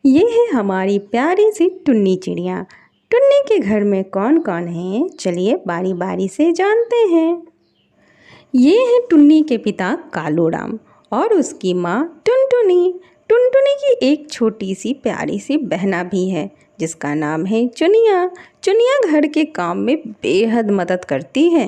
ये है हमारी प्यारी सी टुन्नी चिड़िया। टुन्नी के घर में कौन कौन है, चलिए बारी बारी से जानते हैं। ये है टुन्नी के पिता कालूराम और उसकी माँ टुनटुनी। टुनटुनी की एक छोटी सी प्यारी सी बहना भी है जिसका नाम है चुनिया। चुनिया घर के काम में बेहद मदद करती है।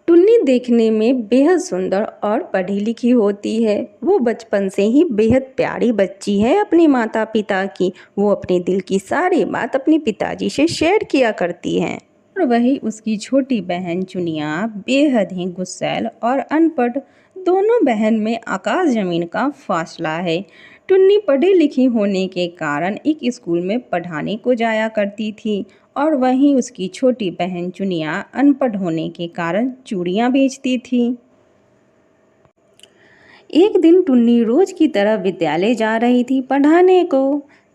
टुन्नी देखने में बेहद सुंदर और पढ़ी लिखी होती है। वो बचपन से ही बेहद प्यारी बच्ची है अपने माता पिता की। वो अपने दिल की सारी बात अपने पिताजी से शेयर किया करती है। और वही उसकी छोटी बहन चुनिया बेहद ही गुस्सैल और अनपढ़। दोनों बहन में आकाश ज़मीन का फासला है। टुन्नी पढ़ी लिखी होने के कारण एक स्कूल में पढ़ाने को जाया करती थी और वहीं उसकी छोटी बहन चुनिया अनपढ़ होने के कारण चूड़ियाँ बेचती थी। एक दिन टुन्नी रोज की तरह विद्यालय जा रही थी पढ़ाने को।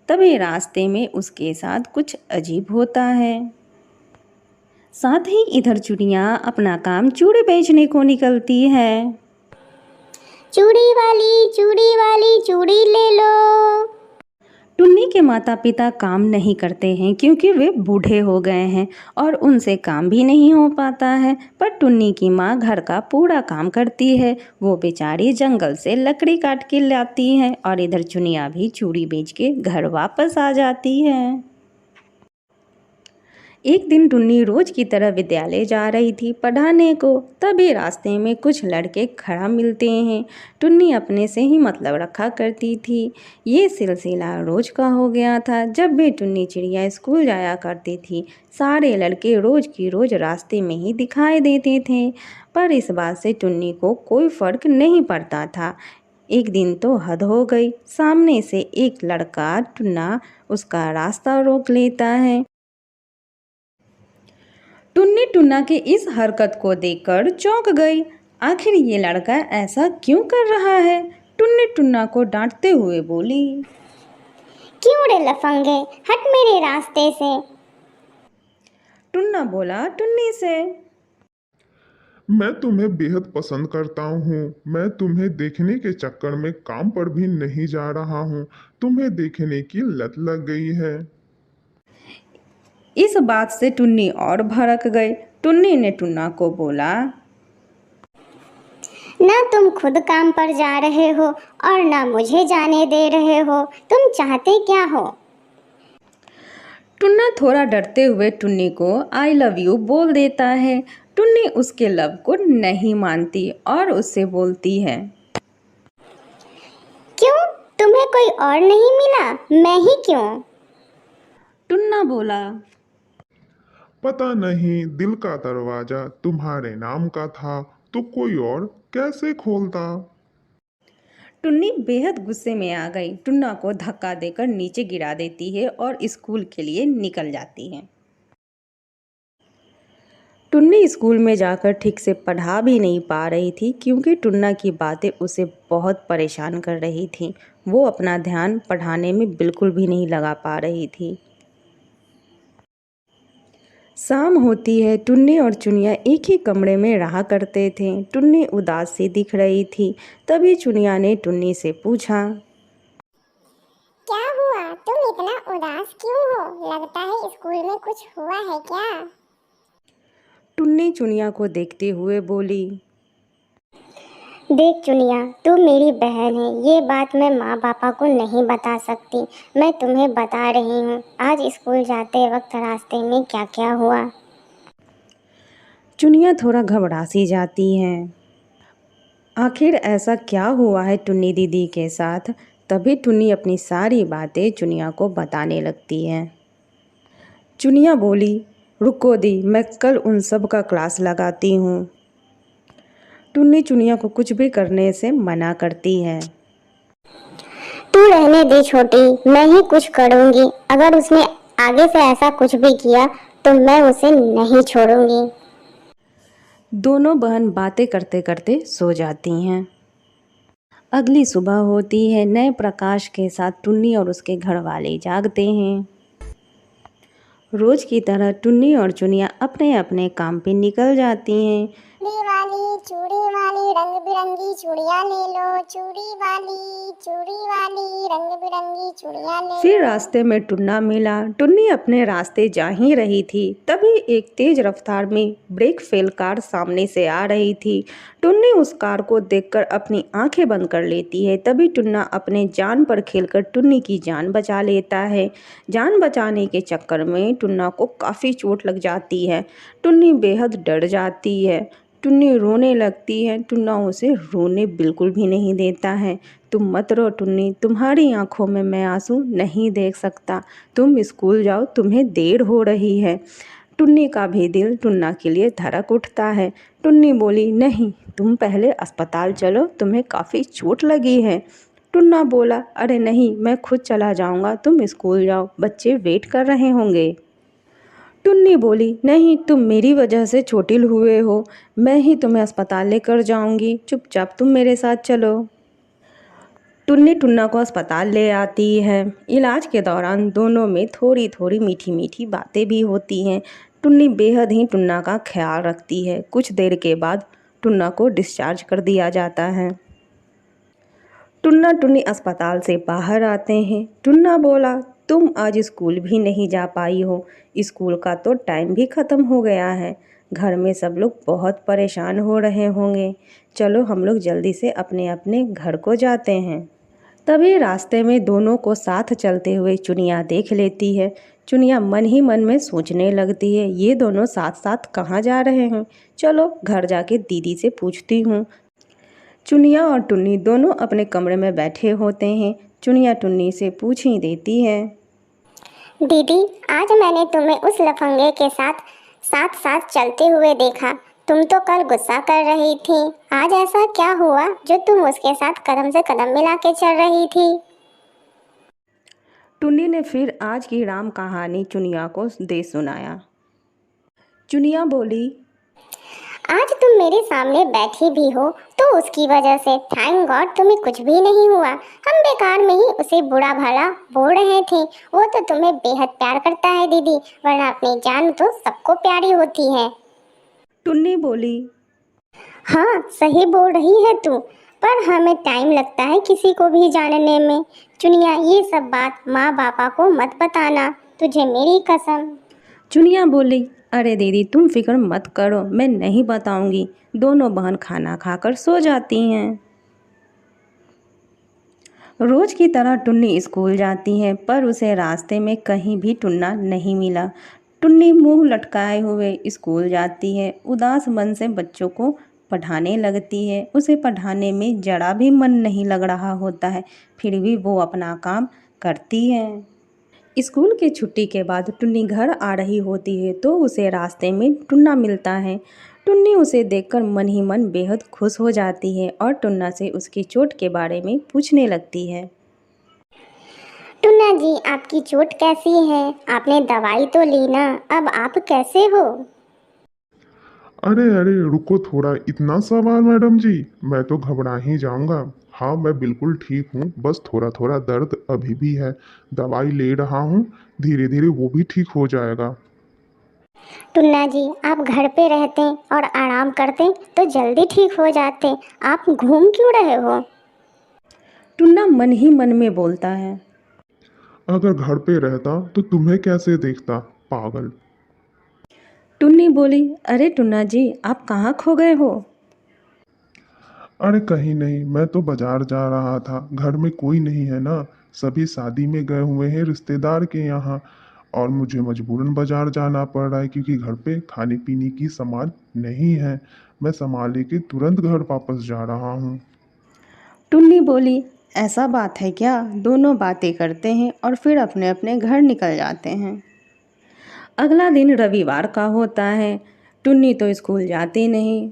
तभी रास्ते में उसके साथ कुछ अजीब होता है। साथ ही इधर चुनिया अपना काम चूड़ी बेचने को निकलती है। चूड़ी वाली चूड़ी ले लो। टुन्नी के माता पिता काम नहीं करते हैं क्योंकि वे बूढ़े हो गए हैं और उनसे काम भी नहीं हो पाता है। पर टुन्नी की माँ घर का पूरा काम करती है। वो बेचारी जंगल से लकड़ी काट के लाती है और इधर चुनिया भी चूड़ी बेच के घर वापस आ जाती है। एक दिन टुन्नी रोज की तरह विद्यालय जा रही थी पढ़ाने को। तभी रास्ते में कुछ लड़के खड़ा मिलते हैं। टुन्नी अपने से ही मतलब रखा करती थी। ये सिलसिला रोज का हो गया था। जब भी टुन्नी चिड़िया स्कूल जाया करती थी, सारे लड़के रोज की रोज रास्ते में ही दिखाई देते थे। पर इस बात से टुन्नी को कोई फ़र्क नहीं पड़ता था। एक दिन तो हद हो गई। सामने से एक लड़का टुन्ना उसका रास्ता रोक लेता है। टुन्नी टुन्ना की इस हरकत को देखकर चौंक गई। आखिर ये लड़का ऐसा क्यों कर रहा है? टुन्नी टुन्ना को डांटते हुए बोली। क्यों रे लफंगे, हट मेरे रास्ते से। टुन्ना बोला टुन्नी से। मैं तुम्हें बेहद पसंद करता हूँ। मैं तुम्हें देखने के चक्कर में काम पर भी नहीं जा रहा हूँ। तुम्हें देखने की लत लग गई है। इस बात से टुन्नी और भड़क गई। टुन्नी ने टुन्ना को बोला, ना तुम खुद काम पर जा रहे हो और ना मुझे जाने दे रहे हो। तुम चाहते क्या हो? टुन्ना थोड़ा डरते हुए टुन्नी को आई लव यू बोल देता है। टुन्नी उसके लव को नहीं मानती और उससे बोलती है, क्यों, तुम्हें कोई और नहीं मिला? मैं ही क्यों? टुन्ना बोला। पता नहीं, दिल का दरवाजा तुम्हारे नाम का था तो कोई और कैसे खोलता। टुन्नी बेहद गुस्से में आ गई। टुन्ना को धक्का देकर नीचे गिरा देती है और स्कूल के लिए निकल जाती है। टुन्नी स्कूल में जाकर ठीक से पढ़ा भी नहीं पा रही थी क्योंकि टुन्ना की बातें उसे बहुत परेशान कर रही थी। वो अपना ध्यान पढ़ाने में बिल्कुल भी नहीं लगा पा रही थी। शाम होती है। टुन्नी और चुनिया एक ही कमरे में रहा करते थे। टुन्नी उदास सी दिख रही थी। तभी चुनिया ने टुन्नी से पूछा, क्या हुआ, तुम इतना उदास क्यों हो? लगता है स्कूल में कुछ हुआ है क्या? टुन्नी चुनिया को देखते हुए बोली, देख चुनिया, तू मेरी बहन है। ये बात मैं माँ पापा को नहीं बता सकती। मैं तुम्हें बता रही हूँ, आज स्कूल जाते वक्त रास्ते में क्या क्या हुआ। चुनिया थोड़ा घबरा सी जाती है। आखिर ऐसा क्या हुआ है टुन्नी दीदी के साथ? तभी टुन्नी अपनी सारी बातें चुनिया को बताने लगती है। चुनिया बोली, रुको दी, मैं कल उन सब का क्लास लगाती हूँ। टुन्नी चुनिया को कुछ भी करने से मना करती है। तू रहने दे छोटी, मैं ही कुछ करूँगी। अगर उसने आगे से ऐसा कुछ भी किया तो मैं उसे नहीं छोड़ूंगी। दोनों बहन बातें करते करते सो जाती हैं। अगली सुबह होती है। नए प्रकाश के साथ टुन्नी और उसके घर वाले जागते हैं। रोज की तरह टुन्नी और चुनिया अपने अपने काम पे निकल जाती हैं। चूड़ी वाली रंग बिरंगी चूड़ियाँ ले लो। चूड़ी वाली रंग बिरंगी चूड़ियां ले फिर लो। रास्ते में टुन्ना मिला। टुन्नी अपने रास्ते जा ही रही थी, तभी एक तेज रफ्तार में ब्रेक फेल कार सामने से आ रही थी। टुन्नी उस कार को देखकर अपनी आंखें बंद कर लेती है। तभी टुन्ना अपने जान पर खेलकर टुन्नी की जान बचा लेता है। जान बचाने के चक्कर में टुन्ना को काफ़ी चोट लग जाती है। टुन्नी बेहद डर जाती है। टुन्नी रोने लगती है। टुन्ना उसे रोने बिल्कुल भी नहीं देता है। तुम मत रो टुन्नी, तुम्हारी आंखों में मैं आंसू नहीं देख सकता। तुम स्कूल जाओ, तुम्हें देर हो रही है। टुन्नी का भी दिल टुन्ना के लिए धड़क उठता है। टुन्नी बोली, नहीं, तुम पहले अस्पताल चलो, तुम्हें काफ़ी चोट लगी है। टुन्ना बोला, अरे नहीं, मैं खुद चला जाऊंगा, तुम स्कूल जाओ, बच्चे वेट कर रहे होंगे। टुन्नी बोली, नहीं, तुम मेरी वजह से चोटिल हुए हो, मैं ही तुम्हें अस्पताल लेकर जाऊंगी, चुपचाप तुम मेरे साथ चलो। टुन्नी टुन्ना को अस्पताल ले आती है। इलाज के दौरान दोनों में थोड़ी थोड़ी मीठी मीठी बातें भी होती हैं। टुन्नी बेहद ही टुन्ना का ख्याल रखती है। कुछ देर के बाद टुन्ना को डिस्चार्ज कर दिया जाता है। टुन्ना टुन्नी अस्पताल से बाहर आते हैं। टुन्ना बोला, तुम आज स्कूल भी नहीं जा पाई हो, स्कूल का तो टाइम भी ख़त्म हो गया है, घर में सब लोग बहुत परेशान हो रहे होंगे, चलो हम लोग जल्दी से अपने अपने घर को जाते हैं। तभी रास्ते में दोनों को साथ चलते हुए चुनिया देख लेती है। चुनिया मन ही मन में सोचने लगती है, ये दोनों साथ साथ कहाँ जा रहे हैं, चलो घर जाके दीदी से पूछती हूँ। चुनिया और टुन्नी दोनों अपने कमरे में बैठे होते हैं। चुनिया टुन्नी से पूछ ही देती है, दीदी, आज मैंने तुम्हें उस लफंगे के साथ साथ साथ चलते हुए देखा। तुम तो कल गुस्सा कर रही थी, आज ऐसा क्या हुआ जो तुम उसके साथ कदम से कदम मिला के चल रही थी? टुन्नी ने फिर आज की राम कहानी चुनिया को दे सुनाया। चुनिया बोली, आज तुम मेरे सामने बैठी भी हो तो उसकी वजह से थैंक गॉड तुम्हें कुछ भी नहीं हुआ। हम बेकार में ही उसे बुरा भला बोल रहे थे। वो तो तुम्हें बेहद प्यार करता है दीदी, वरना अपनी जान तो सबको प्यारी होती है। टुन्नी बोली, हाँ, सही बोल रही है तू, पर हमें टाइम लगता है किसी को भी जानने में। चुनिया, ये सब बात माँ पापा को मत बताना, तुझे मेरी कसम। चुनिया बोली, अरे दीदी तुम फिक्र मत करो, मैं नहीं बताऊंगी। दोनों बहन खाना खाकर सो जाती हैं। रोज की तरह टुन्नी स्कूल जाती है, पर उसे रास्ते में कहीं भी टुन्ना नहीं मिला। टुन्नी मुंह लटकाए हुए स्कूल जाती है। उदास मन से बच्चों को पढ़ाने लगती है। उसे पढ़ाने में जरा भी मन नहीं लग रहा होता है, फिर भी वो अपना काम करती है। स्कूल की छुट्टी के बाद टुन्नी घर आ रही होती है तो उसे रास्ते में टुन्ना मिलता है। टुन्नी उसे देखकर मन ही मन बेहद खुश हो जाती है और टुन्ना से उसकी चोट के बारे में पूछने लगती है। टुन्ना जी, आपकी चोट कैसी है? आपने दवाई तो ली ना, अब आप कैसे हो? अरे अरे रुको थोड़ा, इतना सवाल मैडम जी, मैं तो घबरा ही जाऊंगा। हाँ, मैं बिल्कुल ठीक हूँ, बस थोड़ा थोड़ा दर्द अभी भी है। दवाई ले रहा हूँ, धीरे धीरे वो भी ठीक हो जाएगा। टुन्ना जी, आप घर पे रहते और आराम करते तो जल्दी ठीक हो जाते, आप घूम क्यों रहे हो? टुन्ना मन ही मन में बोलता है, अगर घर पे रहता तो तुम्हें कैसे देखता, पागल। टुन्नी बोली, अरे टुन्ना जी आप कहाँ खो गए हो? अरे कहीं नहीं, मैं तो बाजार जा रहा था, घर में कोई नहीं है ना, सभी शादी में गए हुए हैं रिश्तेदार के यहाँ, और मुझे मजबूरन बाजार जाना पड़ रहा है क्योंकि घर पे खाने पीने की सामान नहीं है। मैं सामान लेके तुरंत घर वापस जा रहा हूँ। टुन्नी बोली, ऐसा बात है क्या? दोनों बातें करते हैं और फिर अपने अपने घर निकल जाते हैं। अगला दिन रविवार का होता है। टुन्नी तो स्कूल जाती नहीं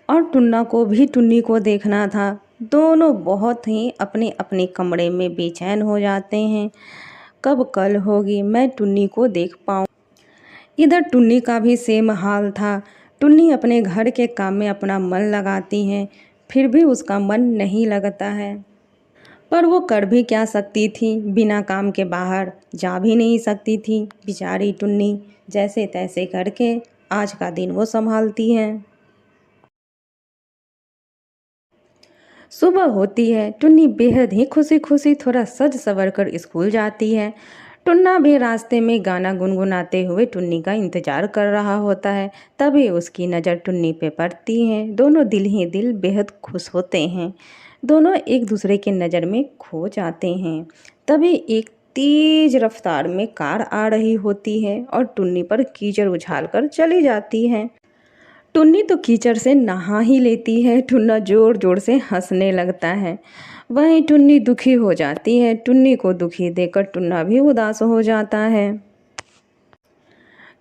और टुन्ना को भी टुन्नी को देखना था। दोनों बहुत ही अपने अपने कमरे में बेचैन हो जाते हैं। कब कल होगी मैं टुन्नी को देख पाऊँ। इधर टुन्नी का भी सेम हाल था। टुन्नी अपने घर के काम में अपना मन लगाती है, फिर भी उसका मन नहीं लगता है। पर वो कर भी क्या सकती थी, बिना काम के बाहर जा भी नहीं सकती थी। बेचारी टुन्नी जैसे तैसे करके आज का दिन वो संभालती है। सुबह होती है। टुन्नी बेहद ही खुशी खुशी थोड़ा सज संवर कर स्कूल जाती है। टुन्ना भी रास्ते में गाना गुनगुनाते हुए टुन्नी का इंतजार कर रहा होता है। तभी उसकी नज़र टुन्नी पे पड़ती है। दोनों दिल ही दिल बेहद खुश होते हैं। दोनों एक दूसरे के नज़र में खो जाते हैं। तभी एक तेज रफ्तार में कार आ रही होती है और टुन्नी पर कीचड़ उछाल कर चली जाती है। टुन्नी तो कीचड़ से नहा ही लेती है। टुन्ना जोर जोर से हंसने लगता है। वहीं टुन्नी दुखी हो जाती है। टुन्नी को दुखी देखकर टुन्ना भी उदास हो जाता है।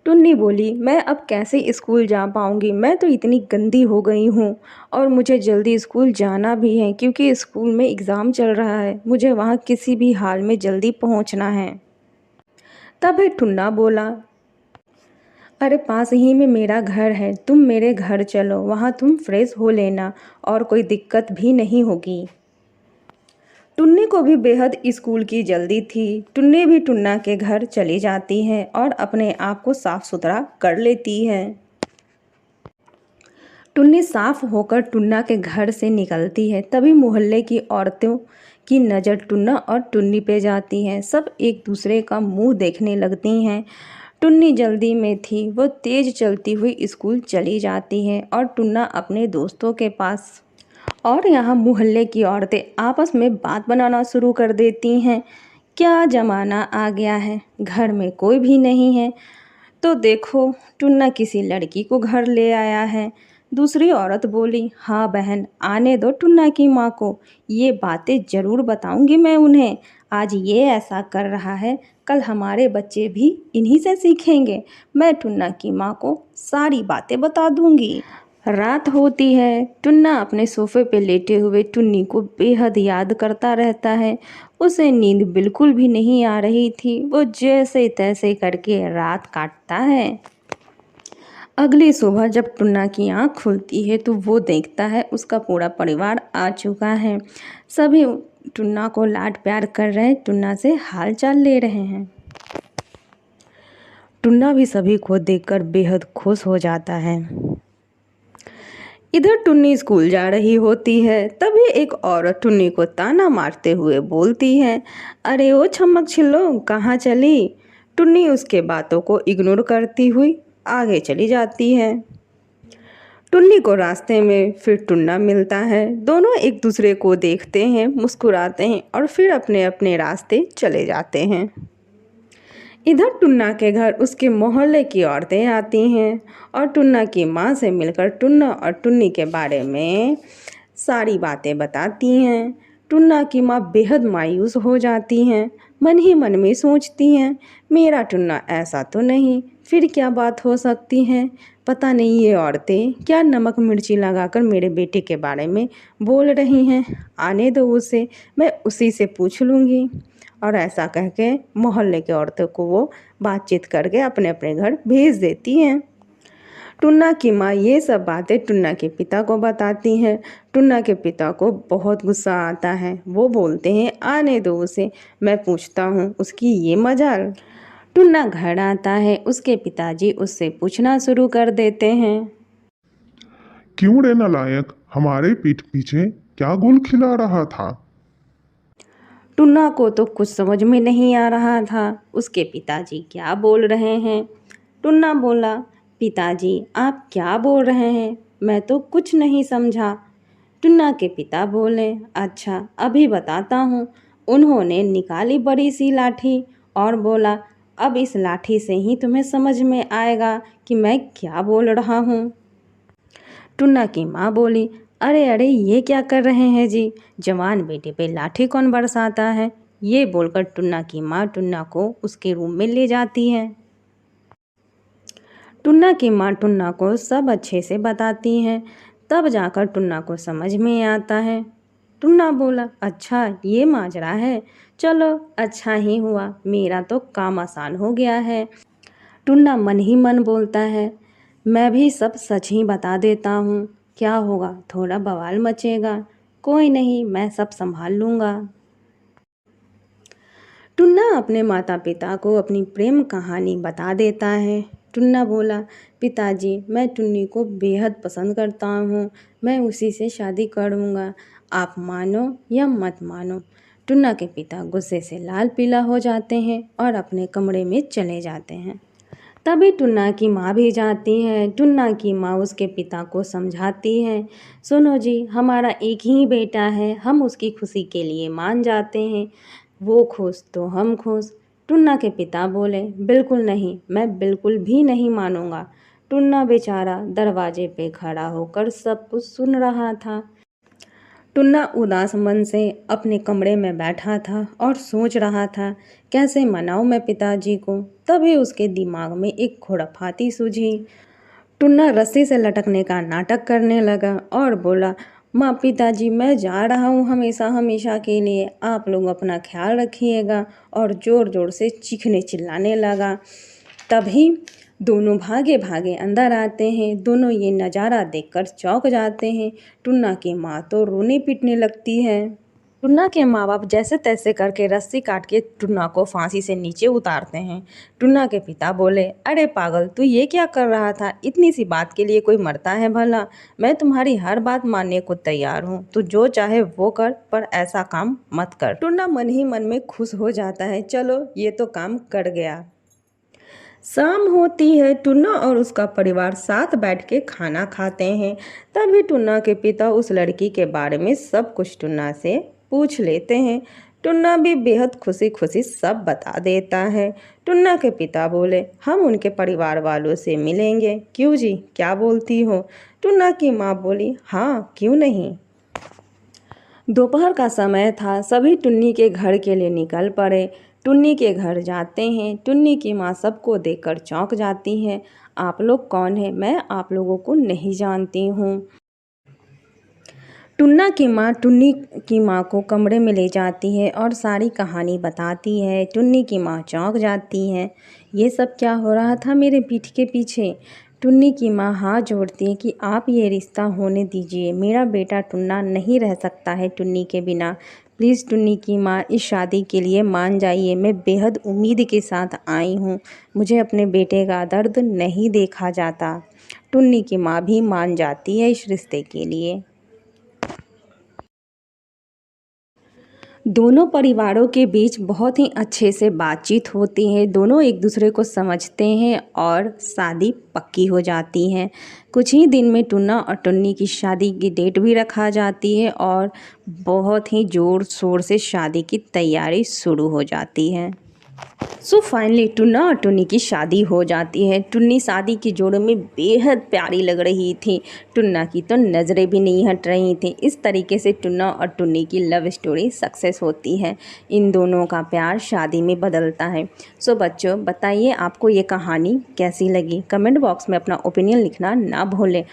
टुन्नी बोली, मैं अब कैसे स्कूल जा पाऊँगी? मैं तो इतनी गंदी हो गई हूँ और मुझे जल्दी स्कूल जाना भी है क्योंकि स्कूल में एग्ज़ाम चल रहा है। मुझे वहाँ किसी भी हाल में जल्दी पहुँचना है। तभी टुन्ना बोला, अरे पास ही में मेरा घर है, तुम मेरे घर चलो, वहाँ तुम फ्रेश हो लेना और कोई दिक्कत भी नहीं होगी। टुन्नी को भी बेहद स्कूल की जल्दी थी। टुन्नी भी टुन्ना के घर चली जाती है और अपने आप को साफ सुथरा कर लेती है। टुन्नी साफ होकर टुन्ना के घर से निकलती है। तभी मोहल्ले की औरतों की नज़र टुन्ना और टुन्नी पे जाती है। सब एक दूसरे का मुंह देखने लगती हैं। टुन्नी जल्दी में थी। वो तेज चलती हुई स्कूल चली जाती है और टुन्ना अपने दोस्तों के पास। और यहाँ मोहल्ले की औरतें आपस में बात बनाना शुरू कर देती हैं। क्या ज़माना आ गया है, घर में कोई भी नहीं है तो देखो टुन्ना किसी लड़की को घर ले आया है। दूसरी औरत बोली, हाँ बहन, आने दो टुन्ना की माँ को, ये बातें ज़रूर बताऊंगी मैं उन्हें। आज ये ऐसा कर रहा है, कल हमारे बच्चे भी इन्हीं से सीखेंगे। मैं टुन्ना की माँ को सारी बातें बता दूंगी। रात होती है। टुन्ना अपने सोफे पे लेटे हुए टुन्नी को बेहद याद करता रहता है। उसे नींद बिल्कुल भी नहीं आ रही थी। वो जैसे तैसे करके रात काटता है। अगली सुबह जब टुन्ना की आँख खुलती है तो वो देखता है उसका पूरा परिवार आ चुका है। सभी टुन्ना को लाड प्यार कर रहे हैं, टुन्ना से हाल चाल ले रहे हैं। टुन्ना भी सभी को देखकर बेहद खुश हो जाता है। इधर टुन्नी स्कूल जा रही होती है। तभी एक औरत टुन्नी को ताना मारते हुए बोलती है, अरे ओ छमक छिल्लो, कहाँ चली? टुन्नी उसके बातों को इग्नोर करती हुई आगे चली जाती है। टुन्नी को रास्ते में फिर टुन्ना मिलता है। दोनों एक दूसरे को देखते हैं, मुस्कुराते हैं और फिर अपने अपने रास्ते चले जाते हैं। इधर टुन्ना के घर उसके मोहल्ले की औरतें आती हैं और टुन्ना की माँ से मिलकर टुन्ना और टुन्नी के बारे में सारी बातें बताती हैं। टुन्ना की माँ बेहद मायूस हो जाती हैं। मन ही मन में सोचती हैं, मेरा टुन्ना ऐसा तो नहीं, फिर क्या बात हो सकती है? पता नहीं ये औरतें क्या नमक मिर्ची लगाकर मेरे बेटे के बारे में बोल रही हैं। आने दो उसे, मैं उसी से पूछ लूँगी। और ऐसा कह के मोहल्ले के औरतों को वो बातचीत करके अपने अपने घर भेज देती हैं। टुन्ना की माँ ये सब बातें टुन्ना के पिता को बताती हैं। टुन्ना के पिता को बहुत गुस्सा आता है। वो बोलते हैं, आने दो उसे, मैं पूछता हूँ उसकी ये मजाल। टुन्ना घर आता है। उसके पिताजी उससे पूछना शुरू कर देते हैं, क्यों रे नालायक, हमारे पीठ पीछे क्या गुल खिला रहा था? टुन्ना को तो कुछ समझ में नहीं आ रहा था उसके पिताजी क्या बोल रहे हैं। टुन्ना बोला, पिताजी आप क्या बोल रहे हैं, मैं तो कुछ नहीं समझा। टुन्ना के पिता बोले, अच्छा अभी बताता हूँ। उन्होंने निकाली बड़ी सी लाठी और बोला, अब इस लाठी से ही तुम्हें समझ में आएगा कि मैं क्या बोल रहा हूँ। टुन्ना की माँ बोली, अरे अरे ये क्या कर रहे हैं जी, जवान बेटे पे लाठी कौन बरसाता है? ये बोलकर टुन्ना की माँ टुन्ना को उसके रूम में ले जाती है। टुन्ना की माँ टुन्ना को सब अच्छे से बताती हैं। तब जाकर टुन्ना को समझ में आता है। टुन्ना बोला, अच्छा ये माजरा है, चलो अच्छा ही हुआ, मेरा तो काम आसान हो गया है। टुन्ना मन ही मन बोलता है, मैं भी सब सच ही बता देता हूँ, क्या होगा, थोड़ा बवाल मचेगा, कोई नहीं, मैं सब संभाल लूँगा। टुन्ना अपने माता पिता को अपनी प्रेम कहानी बता देता है। टुन्ना बोला, पिताजी मैं टुन्नी को बेहद पसंद करता हूँ, मैं उसी से शादी करूँगा। आप मानो या मत मानो। टुन्ना के पिता गुस्से से लाल पीला हो जाते हैं और अपने कमरे में चले जाते हैं। तभी टुन्ना की माँ भी जाती है। टुन्ना की माँ उसके पिता को समझाती है, सुनो जी, हमारा एक ही बेटा है, हम उसकी खुशी के लिए मान जाते हैं, वो खुश तो हम खुश। टुन्ना के पिता बोले, बिल्कुल नहीं, मैं बिल्कुल भी नहीं मानूंगा। टुन्ना बेचारा दरवाजे पे खड़ा होकर सब कुछ सुन रहा था। टुन्ना उदास मन से अपने कमरे में बैठा था और सोच रहा था, कैसे मनाऊं मैं पिताजी को। तभी उसके दिमाग में एक खुराफाती सूझी। टुन्ना रस्सी से लटकने का नाटक करने लगा और बोला, माँ पिताजी, मैं जा रहा हूँ हमेशा हमेशा के लिए, आप लोग अपना ख्याल रखिएगा। और ज़ोर ज़ोर से चीखने चिल्लाने लगा। तभी दोनों भागे भागे अंदर आते हैं। दोनों ये नज़ारा देखकर चौंक जाते हैं। टुन्ना की माँ तो रोने पीटने लगती है। टुन्ना के माँ बाप जैसे तैसे करके रस्सी काट के टुन्ना को फांसी से नीचे उतारते हैं। टुन्ना के पिता बोले, अरे पागल, तू ये क्या कर रहा था? इतनी सी बात के लिए कोई मरता है भला? मैं तुम्हारी हर बात मानने को तैयार हूँ, तू जो चाहे वो कर, पर ऐसा काम मत कर। टुन्ना मन ही मन में खुश हो जाता है, चलो ये तो काम कर गया। शाम होती है। टुन्ना और उसका परिवार साथ बैठ के खाना खाते हैं। तभी टुन्ना के पिता उस लड़की के बारे में सब कुछ टुन्ना से पूछ लेते हैं। टुन्ना भी बेहद खुशी खुशी सब बता देता है। टुन्ना के पिता बोले, हम उनके परिवार वालों से मिलेंगे। क्यों जी, क्या बोलती हो? टुन्ना की माँ बोली, हाँ क्यों नहीं। दोपहर का समय था। सभी टुन्नी के घर के लिए निकल पड़े। टुन्नी के घर जाते हैं। टुन्नी की माँ सबको देखकर चौंक जाती है। आप लोग कौन हैं? मैं आप लोगों को नहीं जानती हूँ। टुन्ना की माँ टुन्नी की माँ को कमरे में ले जाती है और सारी कहानी बताती है। टुन्नी की माँ चौंक जाती है, ये सब क्या हो रहा था मेरे पीठ के पीछे। टुन्नी की माँ हाथ जोड़ती है कि आप ये रिश्ता होने दीजिए, मेरा बेटा टुन्ना नहीं रह सकता है टुन्नी के बिना। प्लीज़ टुन्नी की माँ, इस शादी के लिए मान जाइए, मैं बेहद उम्मीद के साथ आई हूँ, मुझे अपने बेटे का दर्द नहीं देखा जाता। टुन्नी की माँ भी मान जाती है इस रिश्ते के लिए। दोनों परिवारों के बीच बहुत ही अच्छे से बातचीत होती है। दोनों एक दूसरे को समझते हैं और शादी पक्की हो जाती है। कुछ ही दिन में टुन्ना और टुन्नी की शादी की डेट भी रखा जाती है और बहुत ही ज़ोर शोर से शादी की तैयारी शुरू हो जाती है। सो फाइनली टुन्ना और टुन्नी की शादी हो जाती है। टुन्नी शादी की जोड़ों में बेहद प्यारी लग रही थी। टुन्ना की तो नज़रें भी नहीं हट रही थी। इस तरीके से टुन्ना और टुन्नी की लव स्टोरी सक्सेस होती है। इन दोनों का प्यार शादी में बदलता है। सो बच्चों, बताइए आपको ये कहानी कैसी लगी? कमेंट बॉक्स में अपना ओपिनियन लिखना ना भूलें।